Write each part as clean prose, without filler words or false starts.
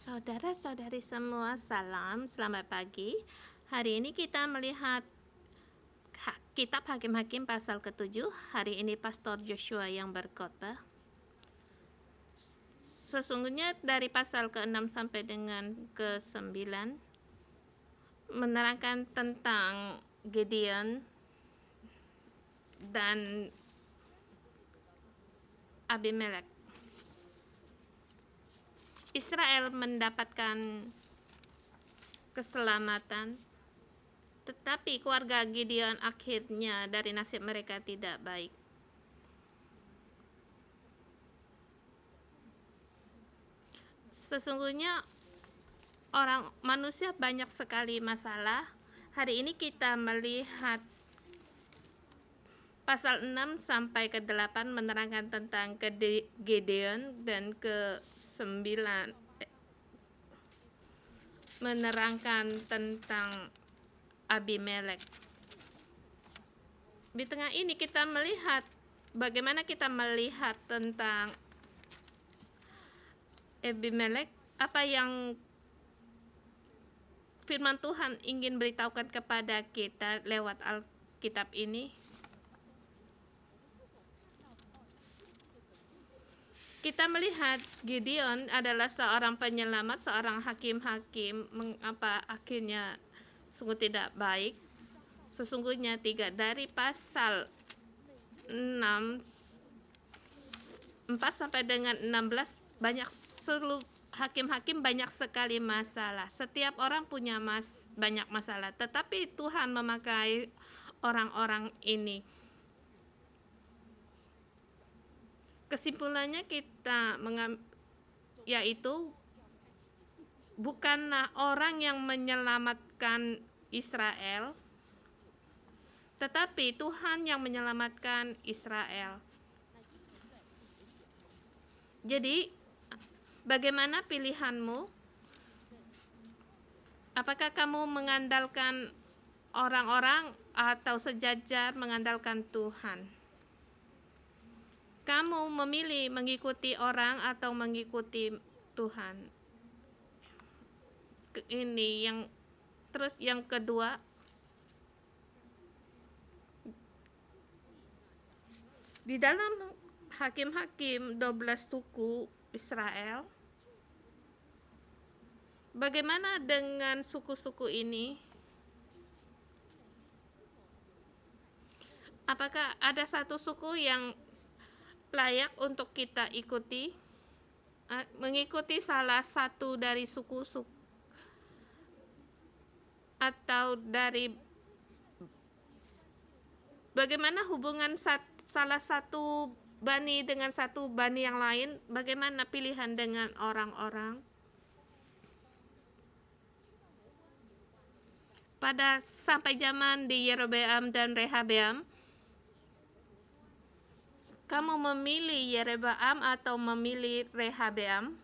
Saudara-saudari semua, salam, selamat pagi. Hari ini kita melihat Kitab Hakim-Hakim pasal ke-7. Hari ini Pastor Joshua yang berkhotbah. Sesungguhnya dari pasal ke-6 sampai dengan ke-9 menerangkan tentang Gideon dan Abimelek. Israel mendapatkan keselamatan, tetapi keluarga Gideon akhirnya dari nasib mereka tidak baik. Sesungguhnya manusia banyak sekali masalah. Hari ini kita melihat pasal 6 sampai ke-8 menerangkan tentang Gideon, dan ke-9 menerangkan tentang Abimelek. Di tengah ini kita melihat bagaimana kita melihat tentang Abimelek, apa yang firman Tuhan ingin beritahukan kepada kita lewat Alkitab ini. Kita melihat Gideon adalah seorang penyelamat, seorang hakim-hakim. Mengapa akhirnya sungguh tidak baik? Sesungguhnya dari pasal 6 4 sampai dengan 16 banyak hakim-hakim banyak sekali masalah. Setiap orang punya banyak masalah, tetapi Tuhan memakai orang-orang ini. Kesimpulannya kita yaitu bukanlah orang yang menyelamatkan Israel, tetapi Tuhan yang menyelamatkan Israel. Jadi, bagaimana pilihanmu? Apakah kamu mengandalkan orang-orang atau sejajar mengandalkan Tuhan? Kamu memilih mengikuti orang atau mengikuti Tuhan? Ini yang kedua, di dalam Hakim-Hakim 12 suku Israel, bagaimana dengan suku-suku ini? Apakah ada satu suku yang layak untuk kita ikuti? Mengikuti salah satu dari suku-suku atau dari bagaimana hubungan salah satu bani dengan satu bani yang lain? Bagaimana pilihan dengan orang-orang? Sampai zaman di Yerobeam dan Rehabeam, kamu memilih Yerobeam atau memilih Rehabeam?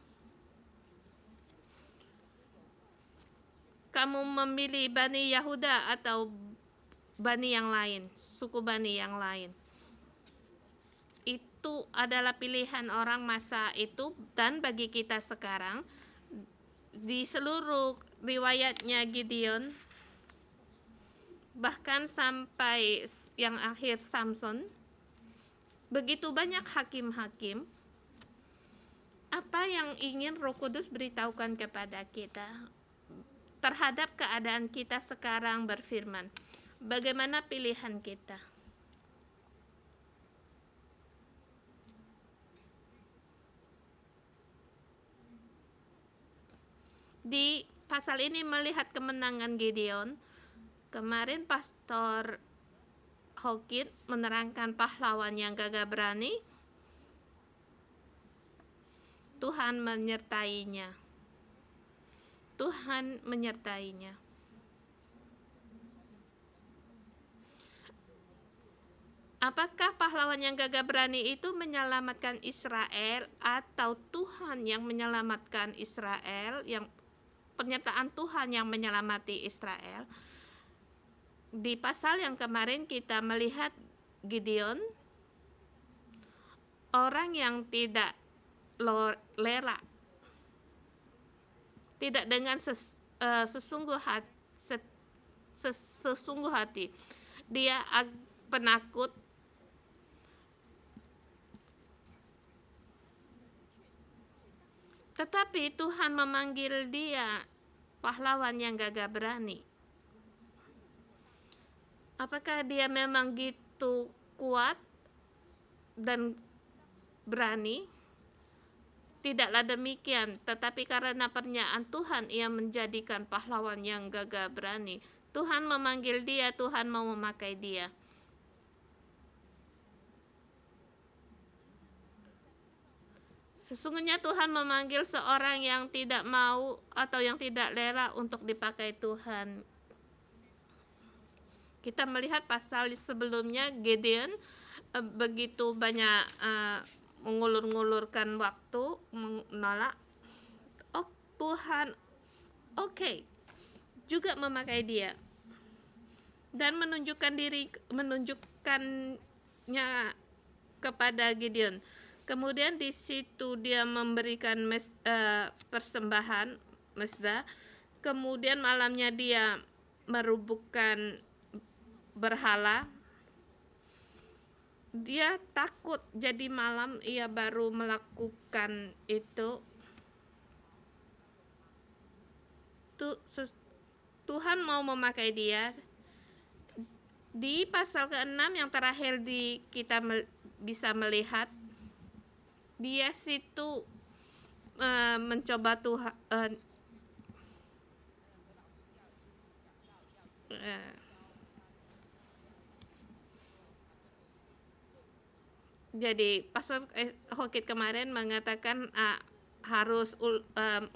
Kamu memilih Bani Yahuda atau Bani yang lain, suku Bani yang lain? Itu adalah pilihan orang masa itu, dan bagi kita sekarang, di seluruh riwayatnya Gideon, bahkan sampai yang akhir Samson, begitu banyak hakim-hakim. Apa yang ingin Roh Kudus beritahukan kepada kita terhadap keadaan kita sekarang berfirman? Bagaimana pilihan kita? Di pasal ini melihat kemenangan Gideon. Kemarin Pastor Hokit menerangkan pahlawan yang gagah berani. Tuhan menyertainya. Tuhan menyertainya. Apakah pahlawan yang gagah berani itu menyelamatkan Israel, atau Tuhan yang menyelamatkan Israel, yang pernyataan Tuhan yang menyelamati Israel? Di pasal yang kemarin kita melihat Gideon, orang yang tidak rela tidak dengan sesungguh hati. Dia penakut, tetapi Tuhan memanggil dia pahlawan yang gagah berani. Apakah dia memang gitu kuat dan berani? Tidaklah demikian, tetapi karena pernyataan Tuhan ia menjadikan pahlawan yang gagah berani. Tuhan memanggil dia, Tuhan mau memakai dia. Sesungguhnya Tuhan memanggil seorang yang tidak mau atau yang tidak rela untuk dipakai Tuhan. Kita melihat pasal sebelumnya, Gideon begitu banyak mengulur-ngulurkan waktu, menolak. Oh, Tuhan juga memakai dia dan menunjukkannya kepada Gideon. Kemudian di situ dia memberikan persembahan mezbah. Kemudian malamnya dia merubuhkan berhala. Dia takut, jadi malam ia baru melakukan itu. Tuhan mau memakai dia. Di pasal ke-6 yang terakhir kita bisa melihat, dia situ mencoba Tuhan. Jadi pasal Hokit kemarin mengatakan harus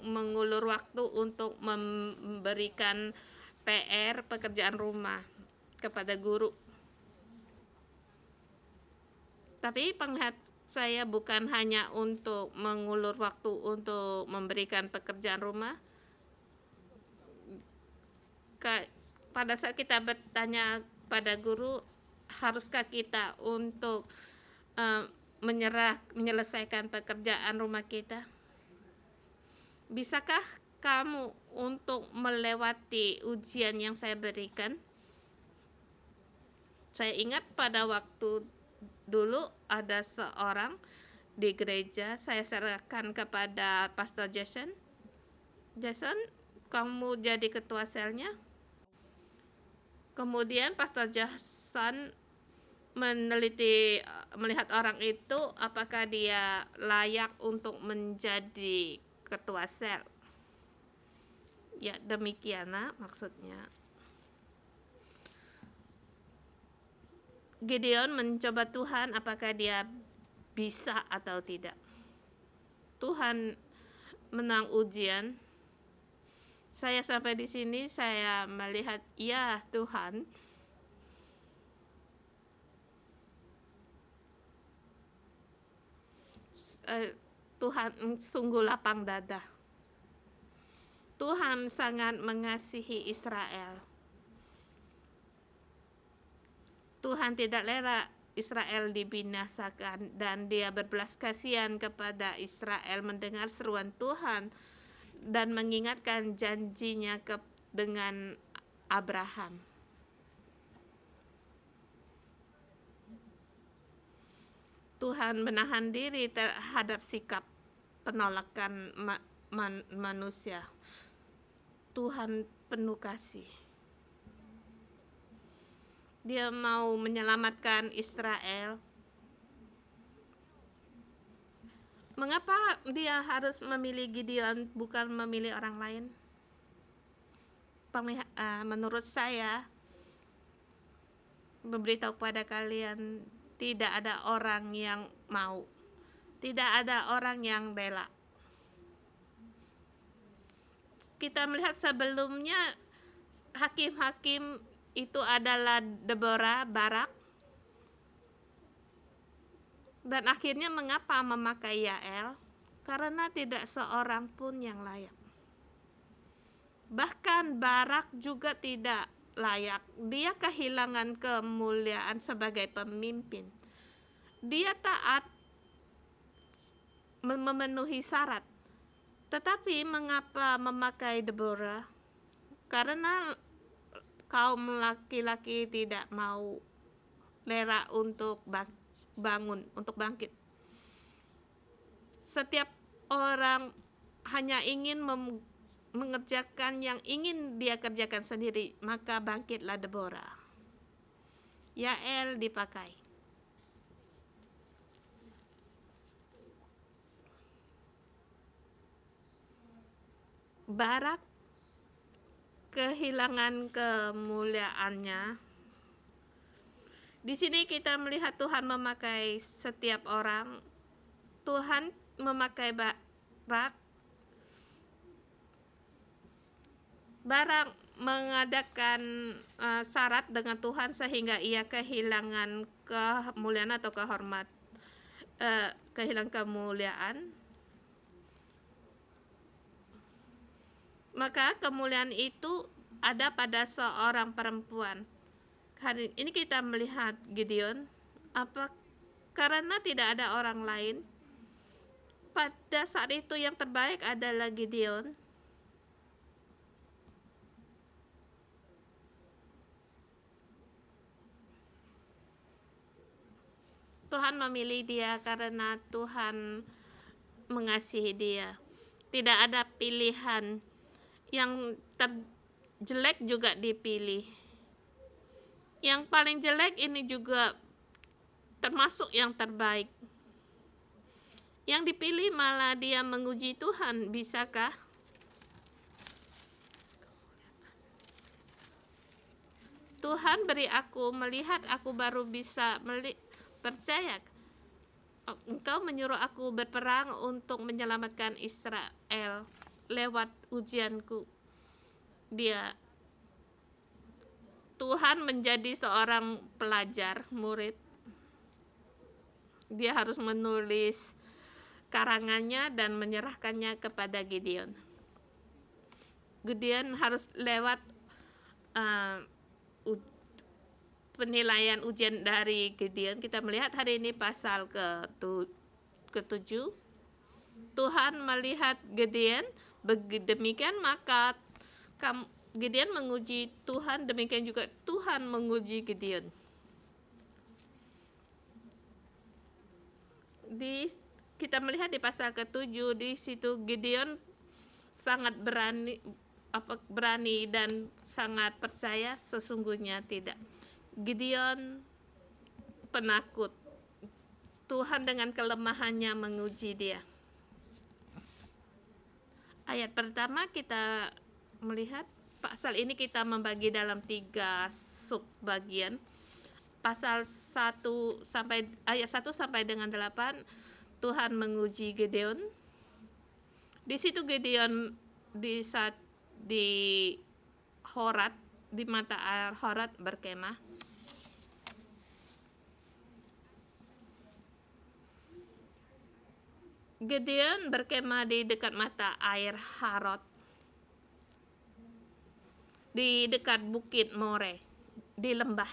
mengulur waktu untuk memberikan PR, pekerjaan rumah kepada guru. Tapi penglihat saya bukan hanya untuk mengulur waktu untuk memberikan pekerjaan rumah. Pada saat kita bertanya pada guru, haruskah kita untuk menyelesaikan pekerjaan rumah kita? Bisakah kamu untuk melewati ujian yang saya berikan? Saya ingat pada waktu dulu ada seorang di gereja, saya serahkan kepada Pastor Jason. Jason, kamu jadi ketua selnya. Kemudian Pastor Jason melihat orang itu apakah dia layak untuk menjadi ketua sel. Ya, demikianlah maksudnya. Gideon mencoba Tuhan apakah dia bisa atau tidak. Tuhan menang ujian. Saya sampai di sini saya melihat, ya Tuhan, Tuhan sungguh lapang dada. Tuhan sangat mengasihi Israel. Tuhan tidak rela Israel dibinasakan dan dia berbelas kasihan kepada Israel mendengar seruan Tuhan dan mengingatkan janjinya dengan Abraham. Tuhan menahan diri terhadap sikap penolakan manusia. Tuhan penuh kasih. Dia mau menyelamatkan Israel. Mengapa dia harus memilih Gideon bukan memilih orang lain? Menurut saya, memberitahu kepada kalian, tidak ada orang yang mau, tidak ada orang yang rela. Kita melihat sebelumnya hakim-hakim itu adalah Deborah, Barak, dan akhirnya mengapa memakai Yael? Karena tidak seorang pun yang layak. Bahkan Barak juga tidak layak. Dia kehilangan kemuliaan sebagai pemimpin. Dia taat memenuhi syarat, Tetapi mengapa memakai Deborah? Karena kaum laki-laki tidak mau rela untuk bangun, untuk bangkit. Setiap orang hanya ingin mengerjakan yang ingin dia kerjakan sendiri, maka bangkitlah Deborah. Yael dipakai. Barak kehilangan kemuliaannya. Di sini kita melihat Tuhan memakai setiap orang. Tuhan memakai Barak. Barak mengadakan syarat dengan Tuhan sehingga ia kehilangan kemuliaan atau kehilangan kemuliaan. Maka kemuliaan itu ada pada seorang perempuan. Hari ini kita melihat Gideon, karena tidak ada orang lain. Pada saat itu yang terbaik adalah Gideon. Tuhan memilih dia karena Tuhan mengasihi dia. Tidak ada pilihan. Yang terjelek juga dipilih. Yang paling jelek ini juga termasuk yang terbaik. Yang dipilih malah dia menguji Tuhan. Bisakah? Tuhan beri aku melihat, aku baru bisa percaya. Engkau menyuruh aku berperang untuk menyelamatkan Israel lewat ujianku. Tuhan menjadi seorang pelajar, murid. Dia harus menulis karangannya dan menyerahkannya kepada Gideon. Gideon harus lewat penilaian ujian dari Gideon. Kita melihat hari ini pasal ke-7. Tuhan melihat Gideon, demikian maka Gideon menguji Tuhan, demikian juga Tuhan menguji Gideon. Kita melihat di pasal ke-7, di situ Gideon sangat berani dan sangat percaya, sesungguhnya tidak. Gideon penakut. Tuhan dengan kelemahannya menguji dia. Ayat pertama kita melihat pasal ini kita membagi dalam 3 subbagian. Pasal 1 sampai ayat 1 sampai dengan 8 Tuhan menguji Gideon. Di situ Gideon di Horat, di mata air Horat berkemah. Gideon berkemah di dekat mata air Harod, di dekat bukit More, di lembah.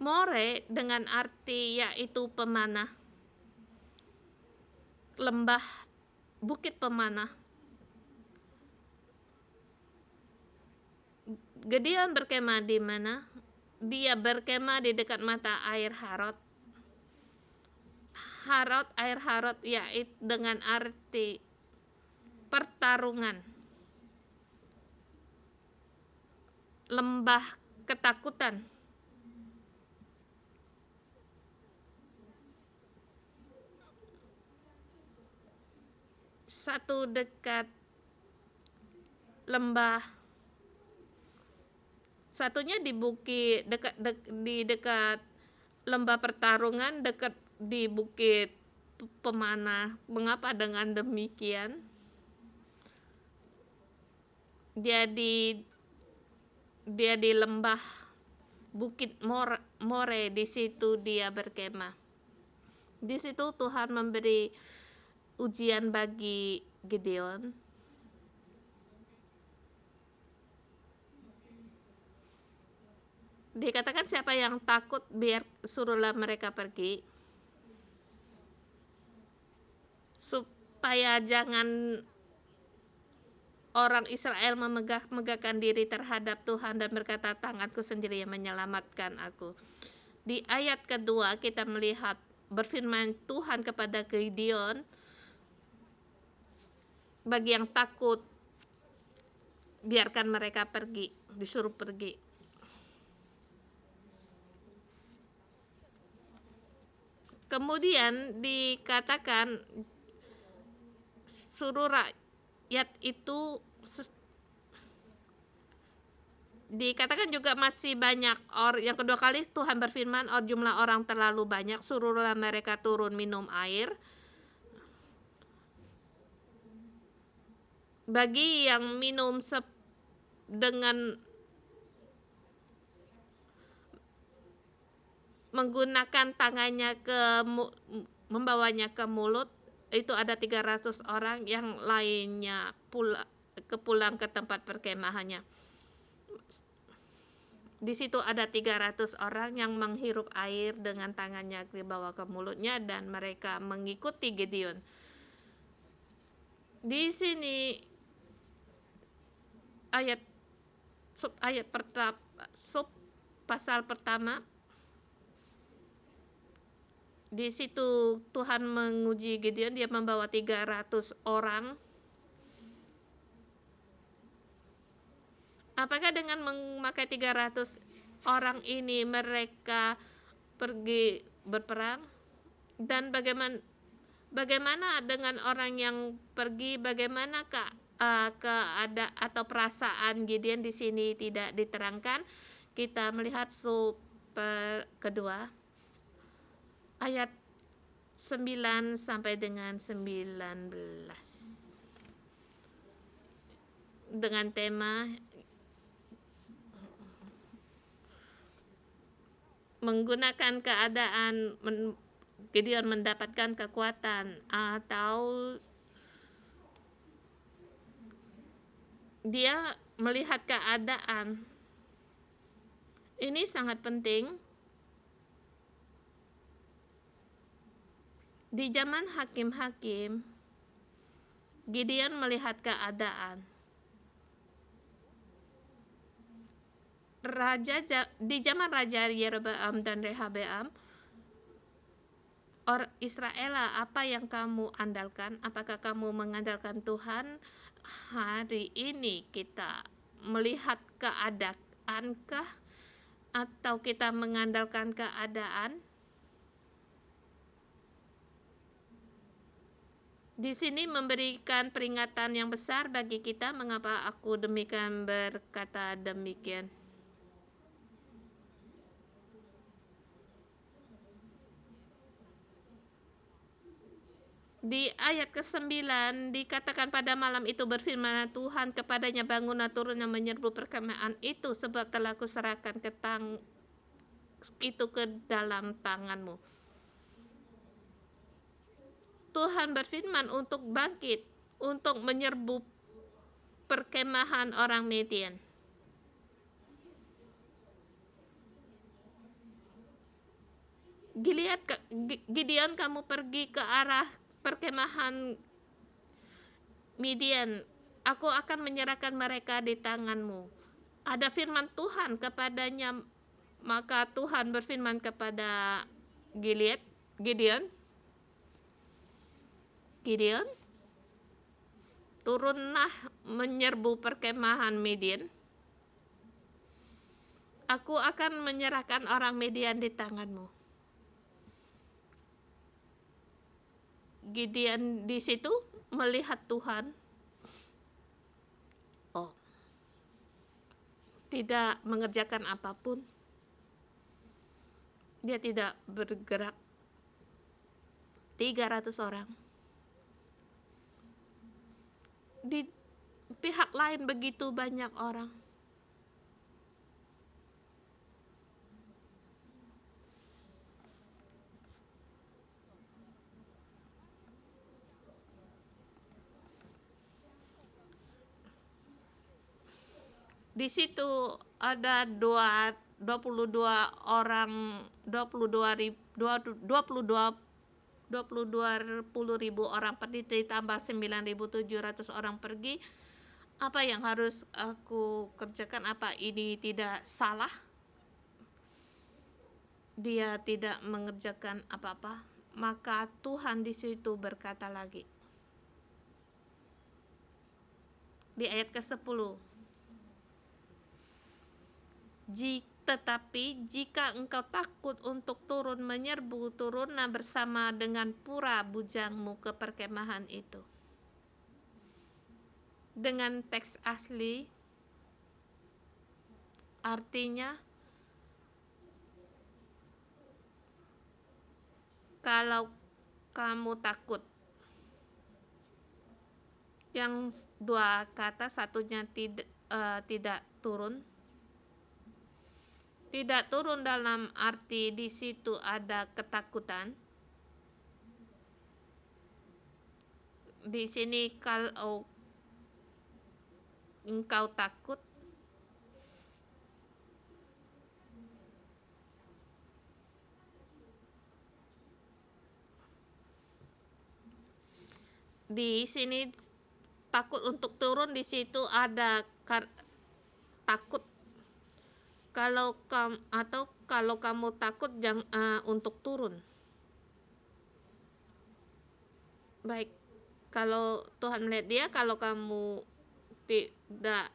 More dengan arti yaitu pemanah, lembah, bukit pemanah. Gideon berkemah di mana? Dia berkemah di dekat mata air Harod. Air Harod yaitu dengan arti pertarungan, lembah ketakutan. Satu dekat lembah, satunya di bukit di dekat lembah pertarungan, dekat di bukit pemanah. Mengapa dengan demikian? Dia di lembah bukit More, di situ dia berkemah. Di situ Tuhan memberi ujian bagi Gideon. Dikatakan siapa yang takut biar suruhlah mereka pergi, supaya jangan orang Israel memegahkan diri terhadap Tuhan dan berkata, tanganku sendiri yang menyelamatkan aku. Di ayat kedua kita melihat berfirman Tuhan kepada Gideon, bagi yang takut biarkan mereka pergi, disuruh pergi. Kemudian dikatakan suruh rakyat itu, dikatakan juga masih banyak yang kedua kali Tuhan berfirman, jumlah orang terlalu banyak, suruhlah mereka turun minum air. Bagi yang minum dengan menggunakan tangannya membawanya ke mulut, itu ada 300 orang, yang lainnya pulang ke tempat perkemahannya. Di situ ada 300 orang yang menghirup air dengan tangannya dibawa ke mulutnya, dan mereka mengikuti Gideon. Di sini pasal pertama, di situ Tuhan menguji Gideon, dia membawa 300 orang. Apakah dengan memakai 300 orang ini mereka pergi berperang? Dan bagaimana dengan orang yang pergi? Bagaimana keadaan atau perasaan Gideon di sini tidak diterangkan. Kita melihat kedua, ayat 9 sampai dengan 19 dengan tema menggunakan keadaan Gideon mendapatkan kekuatan, atau dia melihat keadaan. Ini sangat penting. Di zaman hakim-hakim, Gideon melihat keadaan. Di zaman Raja Yerobeam dan Rehabeam, Israel, apa yang kamu andalkan? Apakah kamu mengandalkan Tuhan? Hari ini kita melihat keadaankah, atau kita mengandalkan keadaan? Di sini memberikan peringatan yang besar bagi kita. Mengapa aku demikian berkata demikian? Di ayat ke-9 dikatakan, pada malam itu berfirman Tuhan kepadanya, bangunlah, turun yang menyerbu perkemahan itu, sebab telah kuserahkan itu ke dalam tanganmu. Tuhan berfirman untuk bangkit, untuk menyerbu perkemahan orang Midian. Gideon, kamu pergi ke arah perkemahan Midian, aku akan menyerahkan mereka di tanganmu. Ada firman Tuhan kepadanya, maka Tuhan berfirman kepada Gideon, turunlah menyerbu perkemahan Midian. Aku akan menyerahkan orang Midian di tanganmu. Gideon di situ melihat Tuhan, tidak mengerjakan apapun. Dia tidak bergerak. 300 orang. Di pihak lain begitu banyak orang. Di situ ada dua 22 orang 22.000 orang pergi ditambah 9.700 orang pergi. Apa yang harus aku kerjakan? Apa ini tidak salah? Dia tidak mengerjakan apa-apa. Maka Tuhan di situ berkata lagi di ayat ke-10, tetapi jika engkau takut untuk turun menyerbu, turunlah bersama dengan pura bujangmu ke perkemahan itu. Dengan teks asli artinya, kalau kamu takut. Yang dua kata, satunya tidak turun. Tidak turun dalam arti di situ ada ketakutan. Di sini kalau engkau takut, di sini takut untuk turun, di situ ada takut. Kalau kamu takut untuk turun. Baik, kalau Tuhan melihat dia, kalau kamu tidak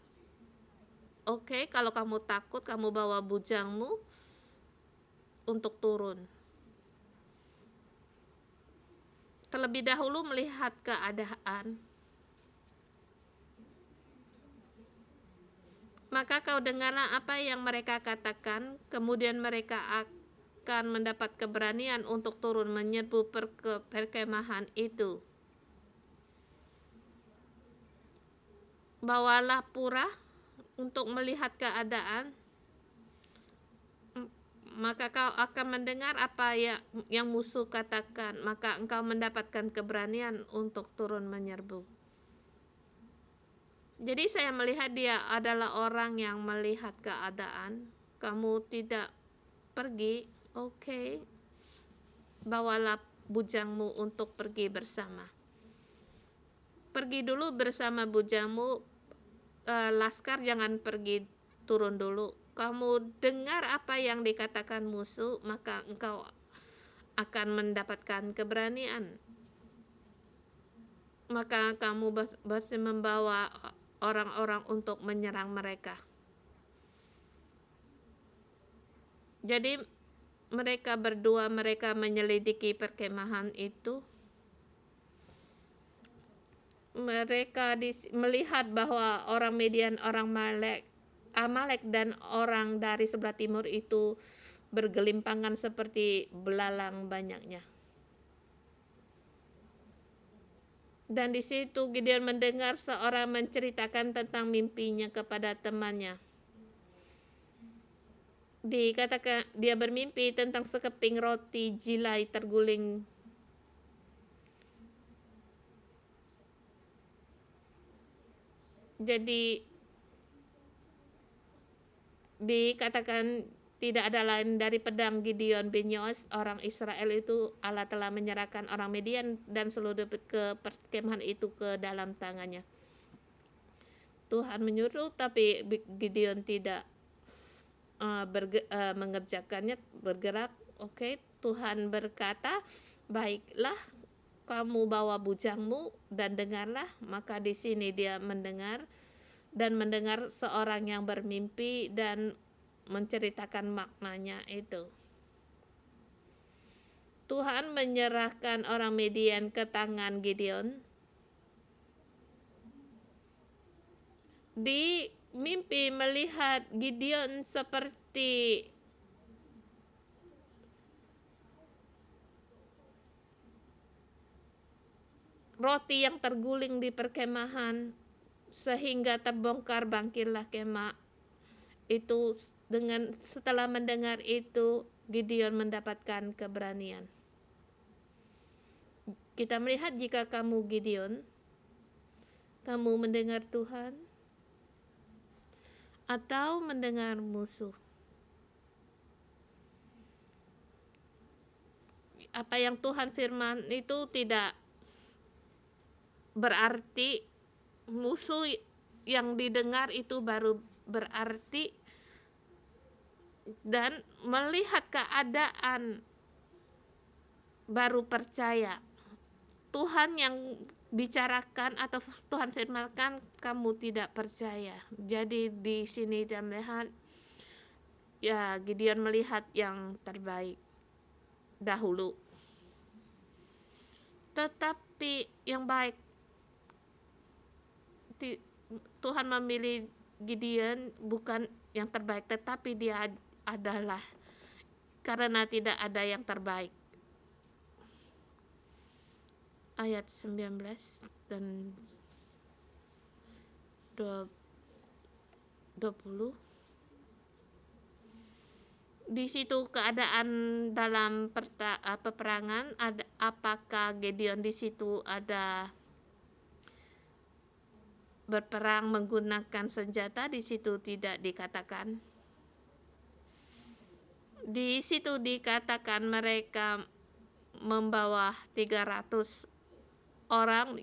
oke, kalau kamu takut, kamu bawa bujangmu untuk turun. Terlebih dahulu melihat keadaan, maka kau dengarlah apa yang mereka katakan, kemudian mereka akan mendapat keberanian untuk turun menyerbu perkemahan itu. Bawalah pura untuk melihat keadaan, maka kau akan mendengar apa yang musuh katakan, maka engkau mendapatkan keberanian untuk turun menyerbu. Jadi saya melihat dia adalah orang yang melihat keadaan. Kamu tidak pergi, oke, bawalah bujangmu untuk pergi bersama. Pergi dulu bersama bujangmu, laskar jangan pergi turun dulu. Kamu dengar apa yang dikatakan musuh, maka engkau akan mendapatkan keberanian. Maka kamu bersih membawa orang-orang untuk menyerang mereka. Jadi mereka berdua, mereka menyelidiki perkemahan itu. Mereka melihat bahwa orang Midian, orang Amalek dan orang dari sebelah timur itu bergelimpangan seperti belalang banyaknya. Dan di situ Gideon mendengar seorang menceritakan tentang mimpinya kepada temannya. Dikatakan dia bermimpi tentang sekeping roti jilai terguling. Jadi dikatakan tidak ada lain dari pedang Gideon bin Yoas orang Israel itu. Allah telah menyerahkan orang Midian dan seluruh ke perkemahan itu ke dalam tangannya. Tuhan menyuruh, tapi Gideon tidak mengerjakannya, bergerak. Oke, Tuhan berkata, baiklah, kamu bawa bujangmu dan dengarlah. Maka di sini dia mendengar seorang yang bermimpi dan menceritakan maknanya itu. Tuhan menyerahkan orang Midian ke tangan Gideon. Di mimpi melihat Gideon seperti roti yang terguling di perkemahan, sehingga terbongkar bangkirlah kemah itu. Setelah mendengar itu, Gideon mendapatkan keberanian. Kita melihat jika kamu Gideon, kamu mendengar Tuhan atau mendengar musuh. apa yang Tuhan firman itu tidak berarti musuh yang didengar itu baru berarti, dan melihat keadaan baru percaya. Tuhan yang bicarakan atau Tuhan firmankan, kamu tidak percaya. Jadi di sini dia melihat, ya Gideon melihat yang terbaik dahulu. Tetapi yang baik, Tuhan memilih Gideon bukan yang terbaik, tetapi dia adalah karena tidak ada yang terbaik. Ayat 19 dan 20. Di situ keadaan dalam peperangan, apakah Gideon di situ ada berperang menggunakan senjata? Di situ tidak dikatakan. Di situ dikatakan mereka membawa 300 orang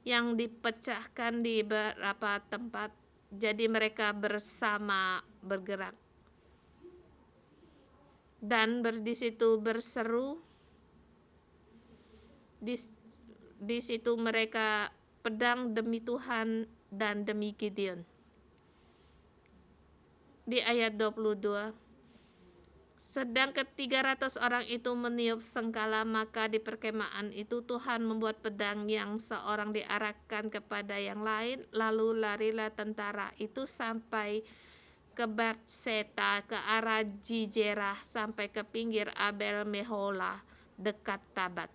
yang dipecahkan di beberapa tempat. Jadi mereka bersama bergerak. Dan di situ berseru. Di situ mereka pedang demi Tuhan dan demi Gideon. Di ayat 22, sedang ke-300 orang itu meniup sengkala, maka di perkemahan itu Tuhan membuat pedang yang seorang diarahkan kepada yang lain, lalu larilah tentara itu sampai ke Berseta, ke arah Jijerah, sampai ke pinggir Abel Mehola dekat Tabat.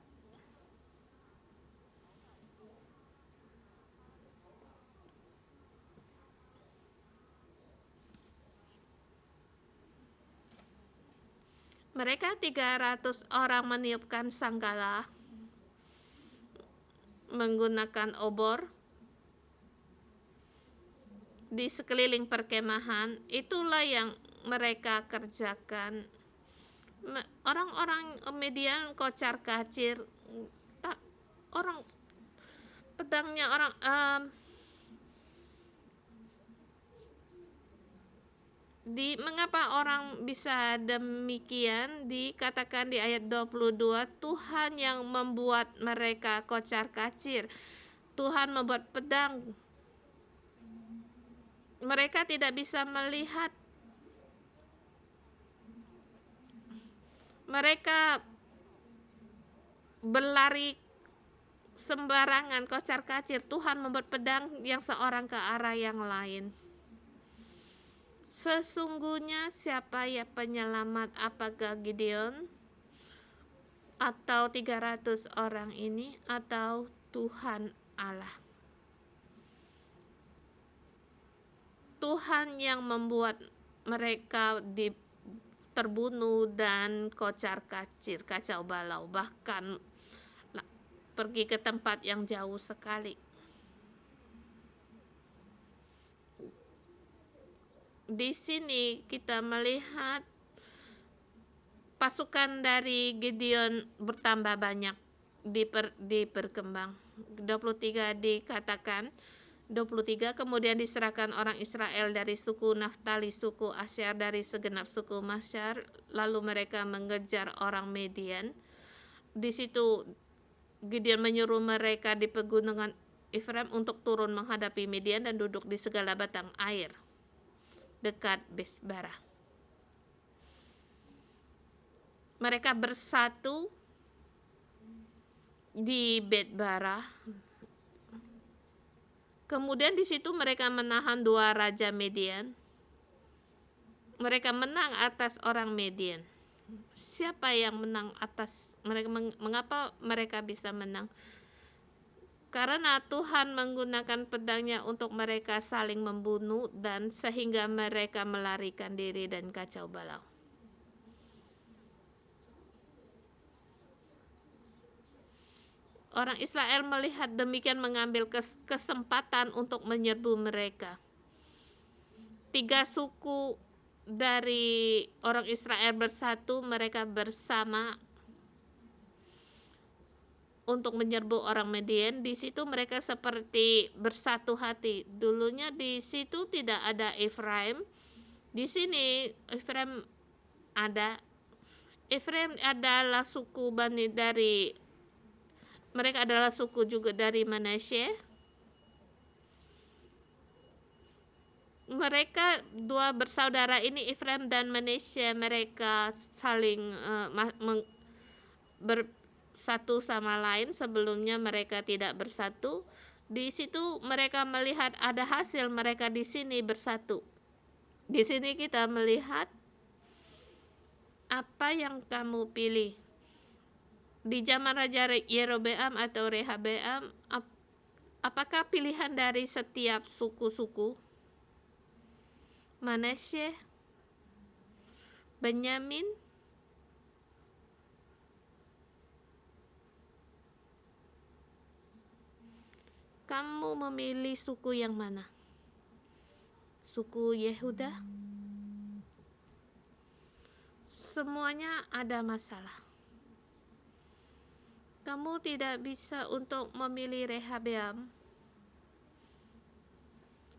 Mereka 300 orang meniupkan sangkala menggunakan obor di sekeliling perkemahan. Itulah yang mereka kerjakan. Orang-orang Midian kocar kacir, orang pedangnya orang mengapa orang bisa demikian? Dikatakan di ayat 22, Tuhan yang membuat mereka kocar kacir. Tuhan membuat pedang. Mereka tidak bisa melihat. Mereka berlari sembarangan, kocar kacir. Tuhan membuat pedang yang seorang ke arah yang lain. Sesungguhnya siapa ya penyelamat? Apakah Gideon atau 300 orang ini, atau Tuhan Allah? Tuhan yang membuat mereka terbunuh dan kocar kacir, kacau balau, bahkan pergi ke tempat yang jauh sekali. Di sini kita melihat pasukan dari Gideon bertambah banyak, diperkembang. 23 dikatakan, 23, kemudian diserahkan orang Israel dari suku Naftali, suku Asyar, dari segenap suku Masyar, lalu mereka mengejar orang Midian. Di situ Gideon menyuruh mereka di pegunungan Efraim untuk turun menghadapi Midian dan duduk di segala batang air dekat Besbara. Mereka bersatu di Betbara. Kemudian di situ mereka menahan 2 raja Midian. Mereka menang atas orang Midian. Siapa yang menang atas mereka? Mengapa mereka bisa menang? Karena Tuhan menggunakan pedangnya untuk mereka saling membunuh, dan sehingga mereka melarikan diri dan kacau balau. Orang Israel melihat demikian mengambil kesempatan untuk menyerbu mereka. 3 suku dari orang Israel bersatu, mereka bersama untuk menyerbu orang Midian. Di situ mereka seperti bersatu hati. Dulunya di situ tidak ada Efraim. Di sini Efraim ada. Efraim adalah suku Bani dari, mereka adalah suku juga dari Manasye. Mereka dua bersaudara ini, Efraim dan Manasye, mereka saling bersatu sama lain. Sebelumnya mereka tidak bersatu. Di situ mereka melihat ada hasil mereka di sini bersatu. Di sini kita melihat apa yang kamu pilih. Di zaman Raja Yerobeam atau Rehabeam, apakah pilihan dari setiap suku-suku? Manasye, Benyamin, kamu memilih suku yang mana? Suku Yehuda? Semuanya ada masalah. Kamu tidak bisa untuk memilih Rehabeam.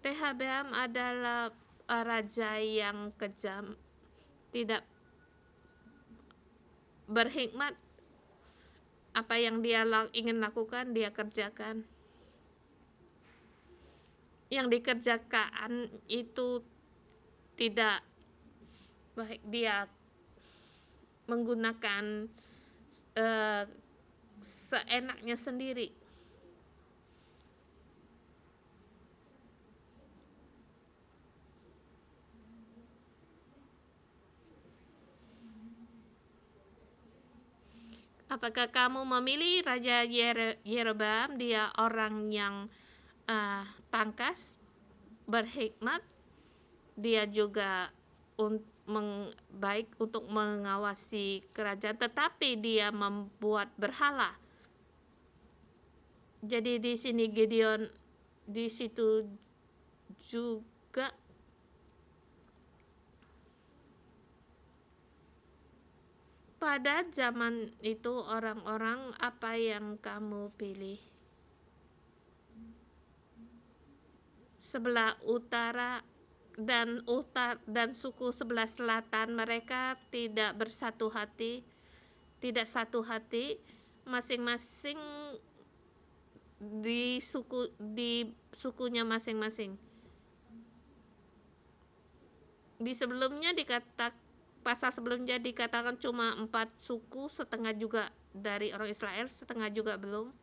Rehabeam adalah raja yang kejam, tidak berhikmat. Apa yang dia ingin lakukan, dia kerjakan. Yang dikerjakan itu tidak baik. Dia menggunakan seenaknya sendiri. Apakah kamu memilih Raja Yerobeam? Dia orang yang tangkas, berhikmat. Dia juga baik untuk mengawasi kerajaan, tetapi dia membuat berhala. Jadi di sini Gideon di situ juga. Pada zaman itu orang-orang, apa yang kamu pilih? Sebelah utara dan suku sebelah selatan, mereka tidak bersatu hati, tidak satu hati, masing-masing di sukunya masing-masing. Di sebelumnya pasal sebelumnya dikatakan cuma 4 suku, setengah juga dari orang Israel, setengah juga belum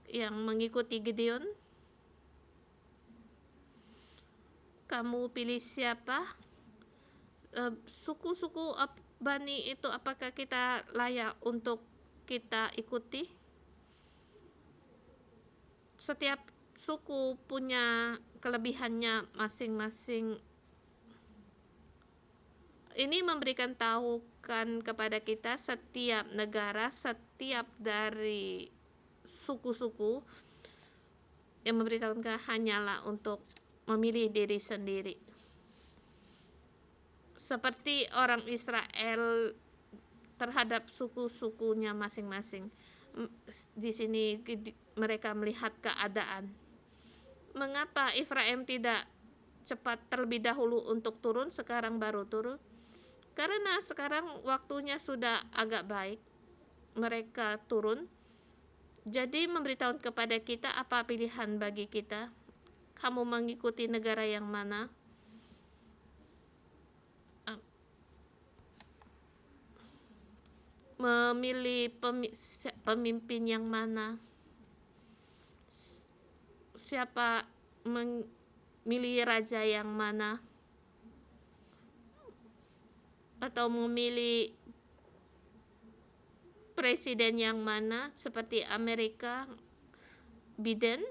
yang mengikuti Gideon. Kamu pilih siapa? Suku-suku Bani itu apakah kita layak untuk kita ikuti? Setiap suku punya kelebihannya masing-masing. Ini memberikan tahukan kepada kita setiap negara, setiap dari suku-suku yang memberitahukan hanyalah untuk memilih diri sendiri. Seperti orang Israel terhadap suku-sukunya masing-masing. Di sini mereka melihat keadaan. Mengapa Efraim tidak cepat terlebih dahulu untuk turun, sekarang baru turun? Karena sekarang waktunya sudah agak baik. Mereka turun. Jadi memberitahu kepada kita apa pilihan bagi kita. Kamu mengikuti negara yang mana? Memilih pemimpin yang mana? Siapa memilih raja yang mana? Atau memilih presiden yang mana? Seperti Amerika, Biden.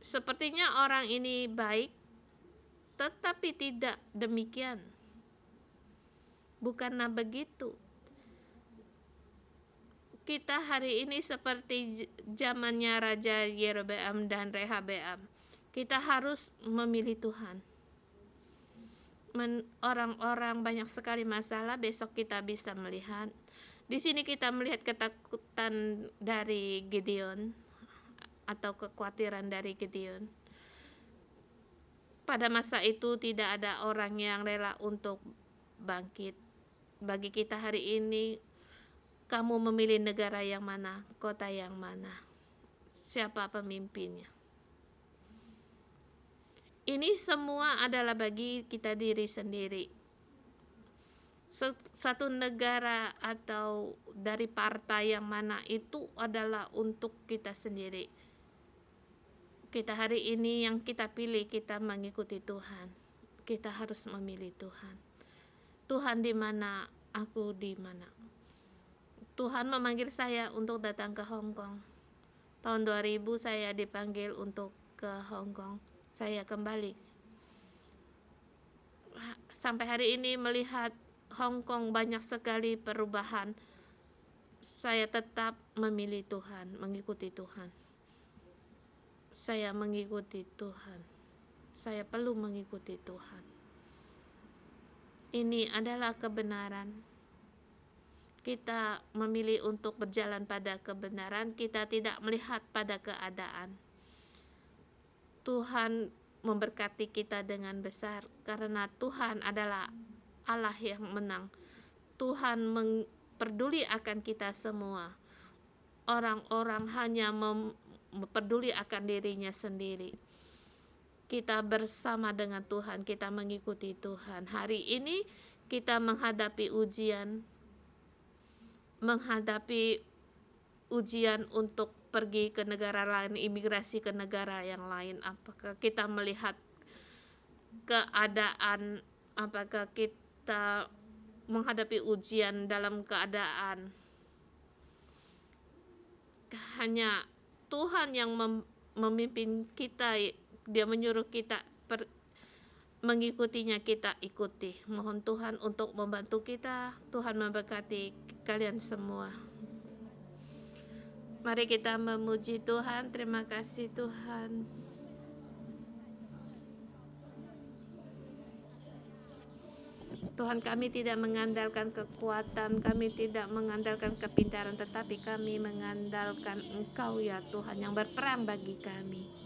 Sepertinya orang ini baik, tetapi tidak demikian. Bukanlah begitu. Kita hari ini seperti zamannya Raja Yerobeam dan Rehabeam. Kita harus memilih Tuhan. Orang-orang banyak sekali masalah, besok kita bisa melihat. Di sini kita melihat ketakutan dari Gideon atau kekhawatiran dari Gideon. Pada masa itu tidak ada orang yang rela untuk bangkit. Bagi kita hari ini, kamu memilih negara yang mana, kota yang mana, siapa pemimpinnya. Ini semua adalah bagi kita diri sendiri. Satu negara atau dari partai yang mana itu adalah untuk kita sendiri. Kita hari ini yang kita pilih, kita mengikuti Tuhan. Kita harus memilih Tuhan. Tuhan di mana, aku di mana. Tuhan memanggil saya untuk datang ke Hong Kong. Tahun 2000 saya dipanggil untuk ke Hong Kong. Saya kembali. Sampai hari ini melihat Hong Kong banyak sekali perubahan. Saya tetap memilih Tuhan, mengikuti Tuhan. Saya mengikuti Tuhan. Saya perlu mengikuti Tuhan. Ini adalah kebenaran. Kita memilih untuk berjalan pada kebenaran, kita tidak melihat pada keadaan. Tuhan memberkati kita dengan besar karena Tuhan adalah Allah yang menang. Tuhan peduli akan kita semua. Orang-orang hanya peduli akan dirinya sendiri. Kita bersama dengan Tuhan, kita mengikuti Tuhan. Hari ini kita menghadapi ujian untuk pergi ke negara lain, imigrasi ke negara yang lain. Apakah kita melihat keadaan, apakah kita menghadapi ujian dalam keadaan hanya Tuhan yang memimpin kita, Dia menyuruh kita mengikutinya, kita ikuti. Mohon Tuhan untuk membantu kita. Tuhan memberkati kalian semua. Mari kita memuji Tuhan. Terima kasih Tuhan. Tuhan, kami tidak mengandalkan kekuatan, kami tidak mengandalkan kepintaran, tetapi kami mengandalkan Engkau ya Tuhan yang berperang bagi kami.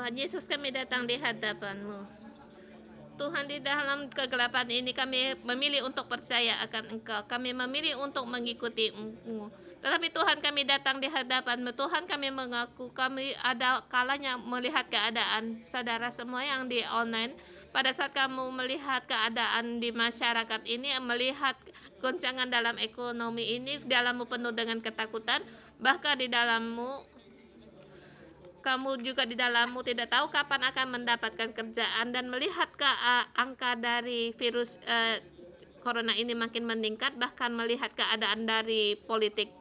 Tuhan Yesus, kami datang di hadapan-Mu. Tuhan, di dalam kegelapan ini kami memilih untuk percaya akan Engkau. Kami memilih untuk mengikuti-Mu. Tetapi Tuhan, kami datang di hadapan-Mu. Tuhan, kami mengaku kami ada kalanya melihat keadaan saudara semua yang di online. Pada saat kamu melihat keadaan di masyarakat ini, melihat goncangan dalam ekonomi ini, dalam-Mu penuh dengan ketakutan, bahkan di dalam-Mu kamu juga di dalammu tidak tahu kapan akan mendapatkan kerjaan, dan melihat angka dari virus corona ini makin meningkat, bahkan melihat keadaan dari politik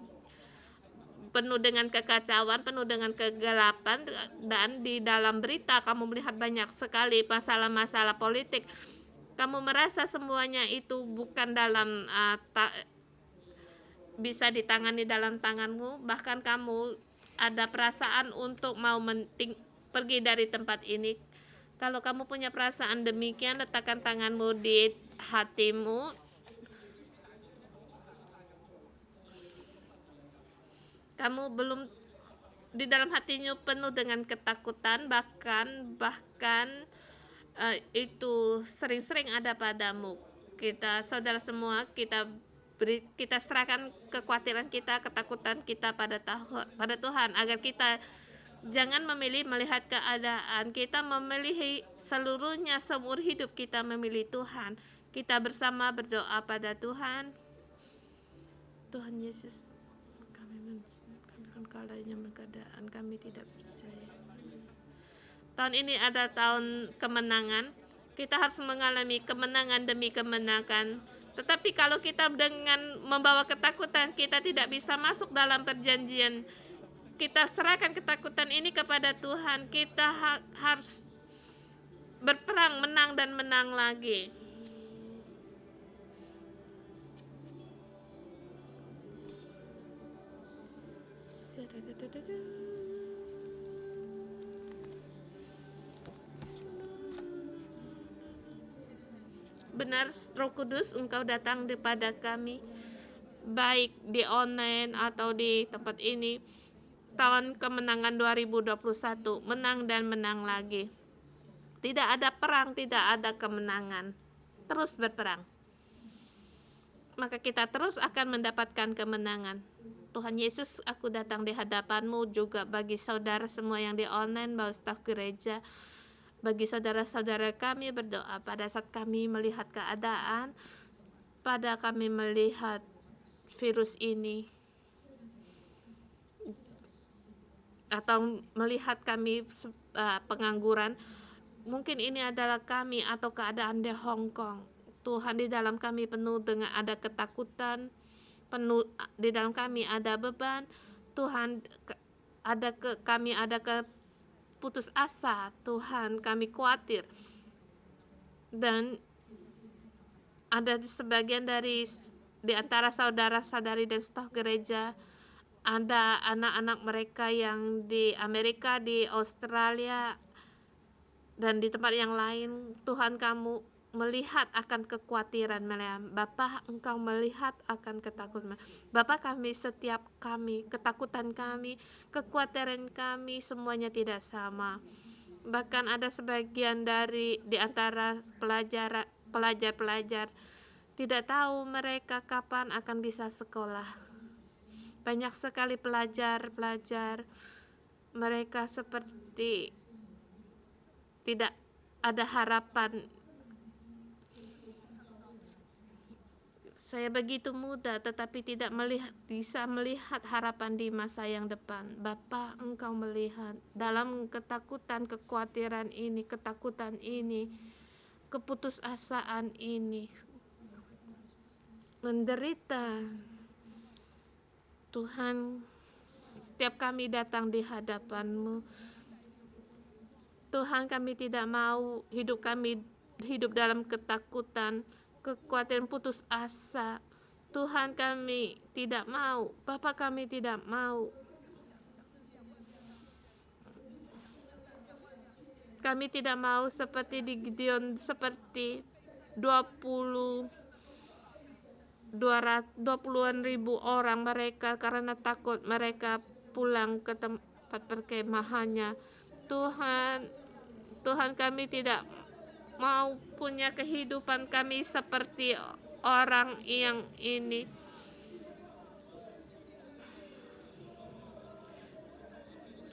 penuh dengan kekacauan, penuh dengan kegelapan, dan di dalam berita kamu melihat banyak sekali masalah-masalah politik. Kamu merasa semuanya itu bukan dalam bisa ditangani dalam tanganmu, bahkan kamu ada perasaan untuk mau pergi dari tempat ini. Kalau kamu punya perasaan demikian, letakkan tanganmu di hatimu. Kamu belum di dalam hatinya penuh dengan ketakutan, bahkan itu sering-sering ada padamu. Kita saudara semua, kita serahkan kekhawatiran kita, ketakutan kita pada Tuhan, agar kita jangan memilih melihat keadaan. Kita memilih seluruhnya, seumur hidup kita memilih Tuhan. Kita bersama berdoa pada Tuhan. Tuhan Yesus, kami menunjukkan kalanya keadaan kami tidak percaya. Tahun ini adalah tahun kemenangan. Kita harus mengalami kemenangan demi kemenangan. Tetapi kalau kita dengan membawa ketakutan, kita tidak bisa masuk dalam perjanjian. Kita serahkan ketakutan ini kepada Tuhan. Kita harus berperang, menang dan menang lagi. Benar, Roh Kudus, Engkau datang kepada kami, baik di online atau di tempat ini. Tahun kemenangan 2021, menang dan menang lagi. Tidak ada perang, tidak ada kemenangan. Terus berperang. Maka kita terus akan mendapatkan kemenangan. Tuhan Yesus, aku datang di hadapan-Mu juga bagi saudara semua yang di online, bahwa staf gereja, bagi saudara-saudara kami berdoa pada saat kami melihat keadaan, pada kami melihat virus ini, atau melihat kami pengangguran. Mungkin ini adalah kami atau keadaan di Hong Kong. Tuhan, di dalam kami penuh dengan ada ketakutan, penuh di dalam kami ada beban. Tuhan, kami ada putus asa. Tuhan, kami khawatir. Dan ada sebagian di antara saudara-saudari dan staf gereja, ada anak-anak mereka yang di Amerika, di Australia, dan di tempat yang lain. Tuhan, kamu melihat akan kekhawatiran mereka. Bapa, Engkau melihat akan ketakutan. Bapa, setiap kami, ketakutan kami, kekhawatiran kami, semuanya tidak sama. Bahkan ada sebagian di antara pelajar tidak tahu mereka kapan akan bisa sekolah. Banyak sekali pelajar mereka seperti tidak ada harapan. Saya begitu muda tetapi tidak bisa melihat harapan di masa yang depan. Bapa, Engkau melihat dalam ketakutan, kekhawatiran ini, ketakutan ini, keputusasaan ini, menderita. Tuhan, setiap kami datang di hadapan-Mu. Tuhan, kami tidak mau hidup dalam ketakutan, kekhawatiran, putus asa. Tuhan, kami tidak mau. Bapa, kami tidak mau. Kami tidak mau seperti di Gideon, seperti 20-an ribu orang mereka karena takut mereka pulang ke tempat perkemahannya. Tuhan, Tuhan kami tidak mau punya kehidupan kami seperti orang yang ini.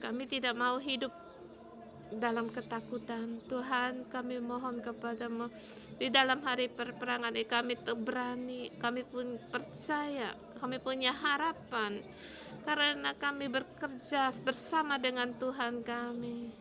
Kami tidak mau hidup dalam ketakutan. Tuhan, kami mohon kepadamu di dalam hari perperangan ini kami berani, kami pun percaya, kami punya harapan karena kami bekerja bersama dengan Tuhan kami.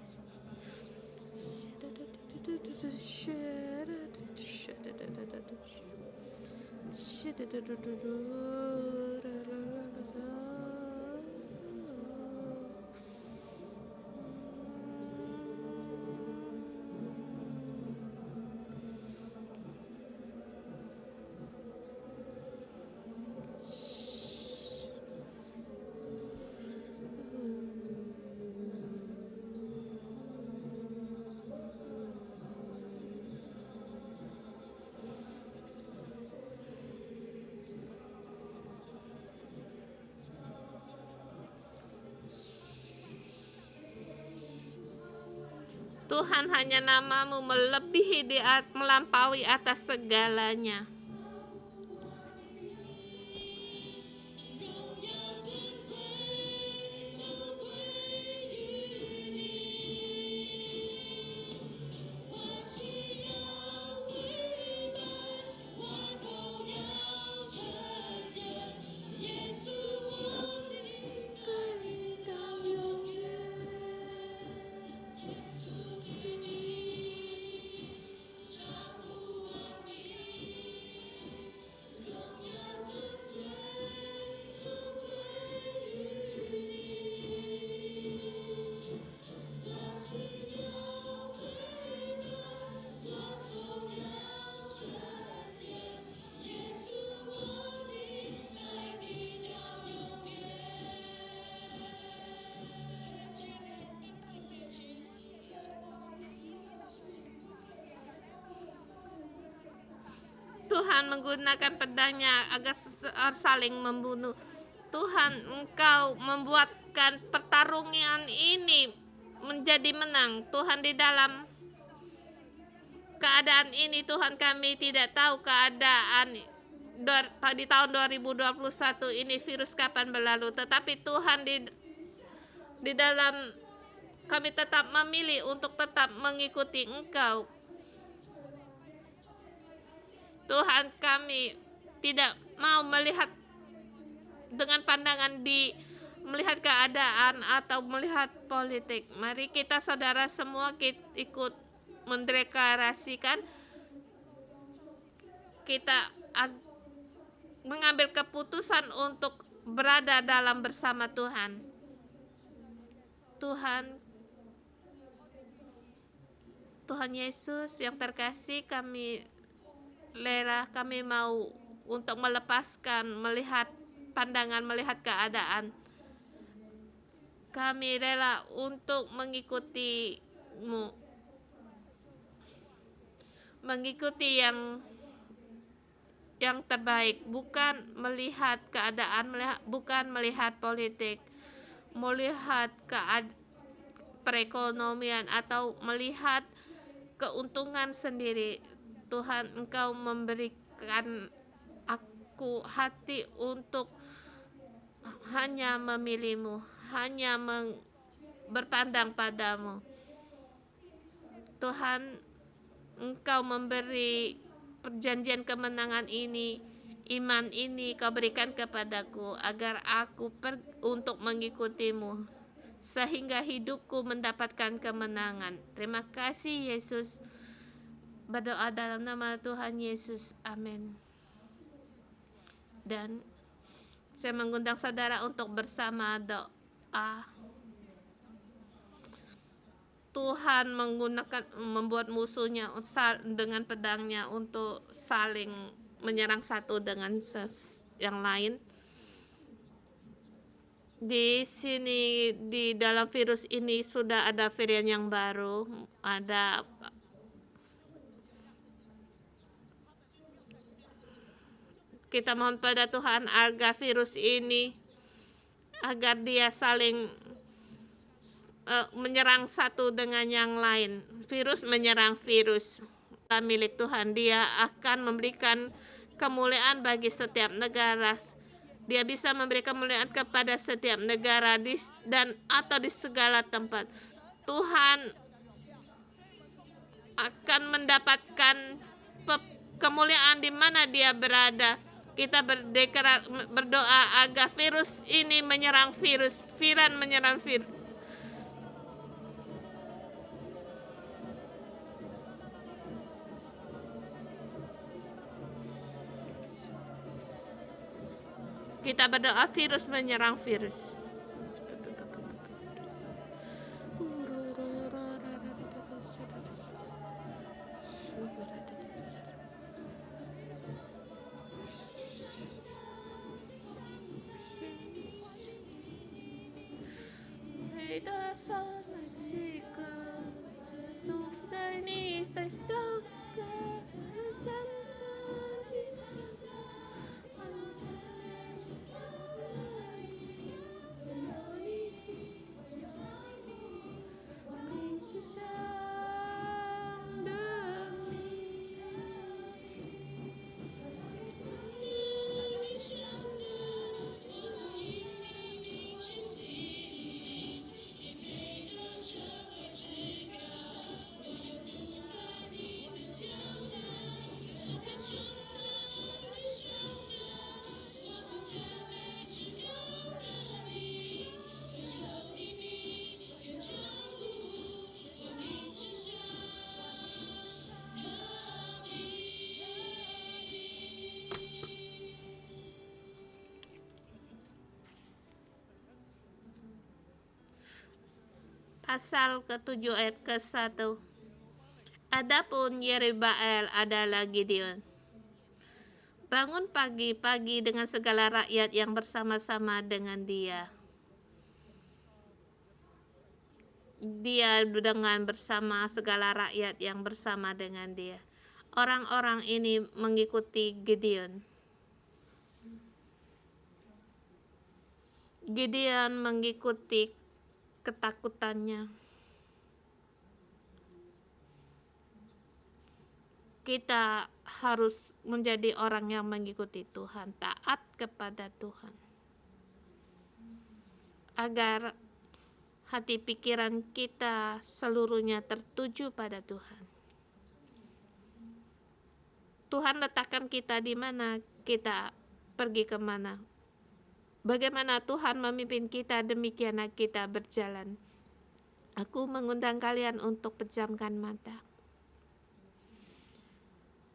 Tuhan, hanya namamu melebihi melampaui atas segalanya. Tuhan menggunakan pedangnya agar saling membunuh. Tuhan, Engkau membuatkan pertarungan ini menjadi menang. Tuhan, di dalam keadaan ini Tuhan, kami tidak tahu keadaan di tahun 2021 ini virus kapan berlalu, tetapi Tuhan, di dalam kami tetap memilih untuk tetap mengikuti Engkau. Tuhan, kami tidak mau melihat dengan pandangan melihat keadaan atau melihat politik. Mari kita saudara semua ikut mendeklarasikan kita mengambil keputusan untuk berada dalam bersama Tuhan. Tuhan Yesus yang terkasih, kami mau untuk melepaskan melihat pandangan, melihat keadaan. Kami rela untuk mengikuti-Mu, mengikuti yang terbaik, bukan melihat keadaan, bukan melihat politik, melihat perekonomian atau melihat keuntungan sendiri. Tuhan, Engkau memberikan aku hati untuk hanya memilih-Mu, hanya berpandang padamu. Tuhan, Engkau memberi perjanjian kemenangan ini, iman ini Kau berikan kepadaku agar aku untuk mengikuti-Mu, sehingga hidupku mendapatkan kemenangan. Terima kasih Yesus. Berdoa dalam nama Tuhan Yesus. Amin. Dan saya mengundang saudara untuk bersama doa. Tuhan membuat musuhnya dengan pedangnya untuk saling menyerang satu dengan yang lain. Di sini, di dalam virus ini sudah ada varian yang baru, kita mohon pada Tuhan agar virus ini, agar dia saling menyerang satu dengan yang lain. Virus menyerang virus. Milik Tuhan, Dia akan memberikan kemuliaan bagi setiap negara. Dia bisa memberi kemuliaan kepada setiap negara atau di segala tempat. Tuhan akan mendapatkan kemuliaan di mana Dia berada. Kita berdoa agar virus ini menyerang virus, menyerang virus. Kita berdoa virus menyerang virus. Pasal ke-7 ayat ke-1. Adapun Yerubbaal adalah Gideon. Bangun pagi-pagi dengan segala rakyat yang bersama-sama dengan dia. Dia dengan bersama segala rakyat yang bersama dengan dia. Orang-orang ini mengikuti Gideon. Gideon mengikuti ketakutannya. Kita harus menjadi orang yang mengikuti Tuhan, taat kepada Tuhan, agar hati pikiran kita seluruhnya tertuju pada Tuhan. Tuhan letakkan kita di mana, kita pergi kemana. Bagaimana Tuhan memimpin kita, demikianlah kita berjalan. Aku mengundang kalian untuk pejamkan mata,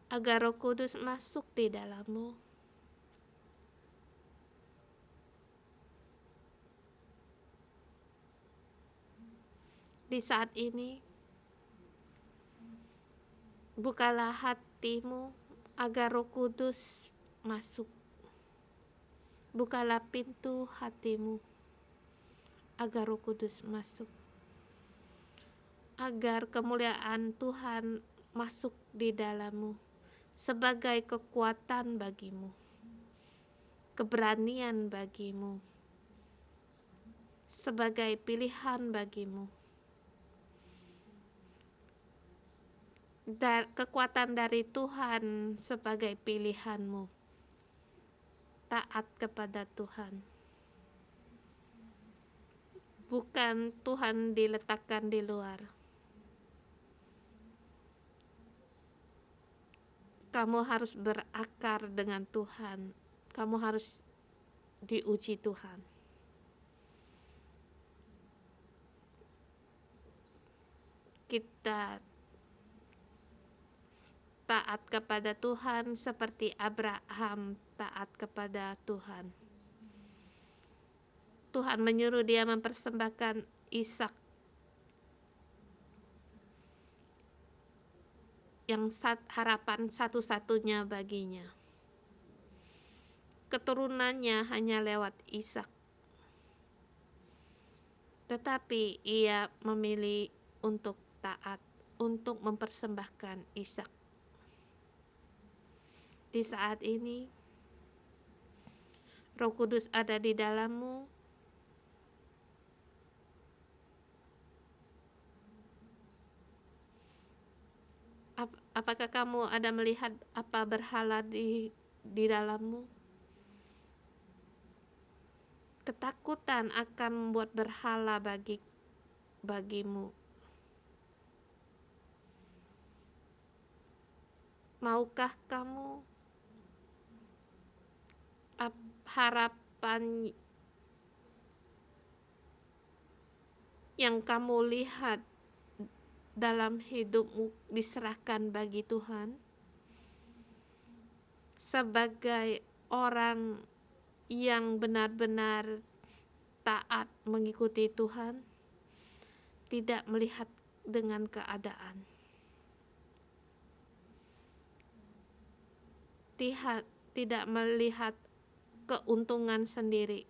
agar Roh Kudus masuk di dalammu. Di saat ini, bukalah hatimu agar Roh Kudus masuk. Bukalah pintu hatimu agar Roh Kudus masuk. Agar kemuliaan Tuhan masuk di dalammu sebagai kekuatan bagimu, keberanian bagimu, sebagai pilihan bagimu. Kekuatan dari Tuhan sebagai pilihanmu. Taat kepada Tuhan. Bukan Tuhan diletakkan di luar. Kamu harus berakar dengan Tuhan. Kamu harus diuji Tuhan. Kita taat kepada Tuhan seperti Abraham taat kepada Tuhan. Tuhan menyuruh dia mempersembahkan Ishak yang harapan satu-satunya baginya. Keturunannya hanya lewat Ishak. Tetapi ia memilih untuk taat, untuk mempersembahkan Ishak. Di saat ini, Roh Kudus ada di dalammu. Apakah kamu ada melihat apa berhala di dalammu? Ketakutan akan membuat berhala bagimu. Maukah kamu harapan yang kamu lihat dalam hidupmu diserahkan bagi Tuhan? Sebagai orang yang benar-benar taat mengikuti Tuhan, tidak melihat dengan keadaan, tidak melihat keuntungan sendiri,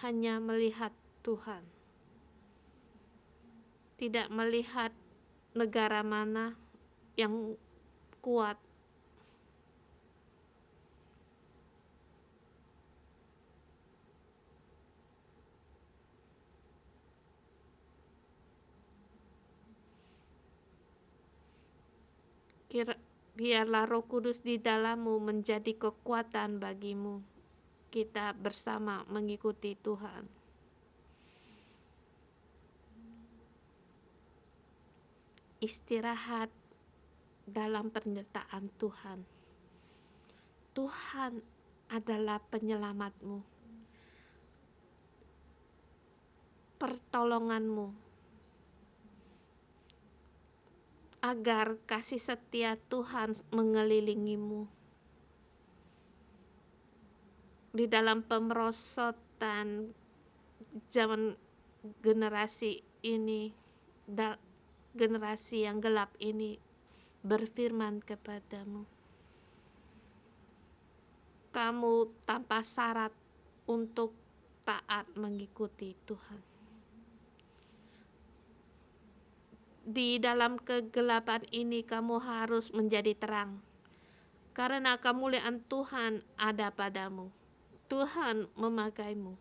hanya melihat Tuhan. Tidak melihat negara mana yang kuat, biarlah Roh Kudus di dalammu menjadi kekuatan bagimu. Kita bersama mengikuti Tuhan. Istirahat dalam penyertaan Tuhan. Tuhan adalah penyelamatmu, pertolonganmu, agar kasih setia Tuhan mengelilingimu. Di dalam pemerosotan zaman generasi ini, generasi yang gelap ini berfirman kepadamu, kamu tanpa syarat untuk taat mengikuti Tuhan. Di dalam kegelapan ini kamu harus menjadi terang, karena kemuliaan Tuhan ada padamu. Tuhan memakaimu.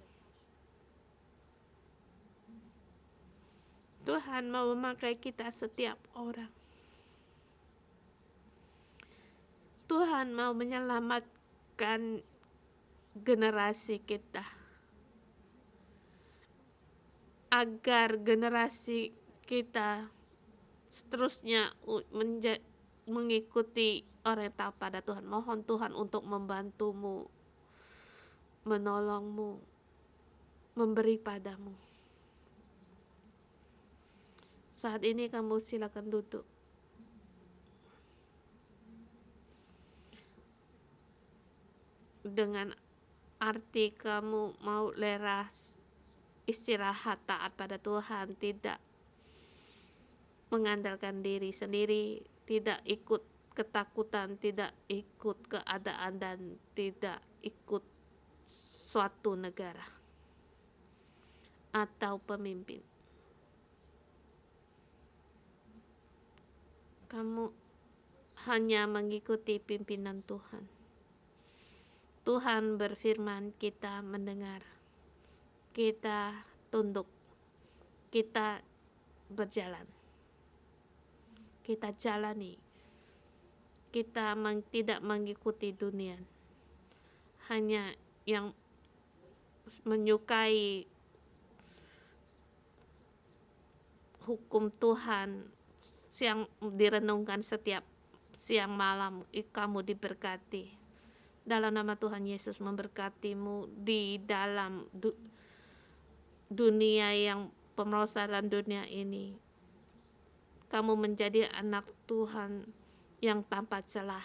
Tuhan mau memakai kita setiap orang. Tuhan mau menyelamatkan generasi kita, agar generasi kita seterusnya mengikuti orang yang taat pada Tuhan. Mohon Tuhan untuk membantumu, menolongmu, memberi padamu. Saat ini kamu silakan duduk. Dengan arti kamu mau leras, istirahat, taat pada Tuhan, tidak mengandalkan diri sendiri, tidak ikut ketakutan, tidak ikut keadaan, dan tidak ikut suatu negara atau pemimpin. Kamu hanya mengikuti pimpinan Tuhan. Tuhan berfirman, kita mendengar, kita tunduk, kita berjalan, kita jalani. Kita tidak mengikuti dunia, hanya yang menyukai hukum Tuhan yang direnungkan setiap siang malam. Kamu diberkati. Dalam nama Tuhan Yesus memberkatimu di dalam dunia yang pemerosotan dunia ini. Kamu menjadi anak Tuhan yang tanpa celah.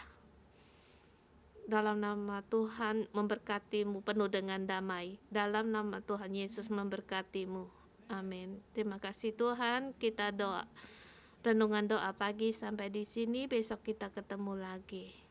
Dalam nama Tuhan memberkatimu penuh dengan damai. Dalam nama Tuhan Yesus memberkatimu. Amin. Terima kasih Tuhan. Kita doa. Renungan doa pagi sampai di sini. Besok kita ketemu lagi.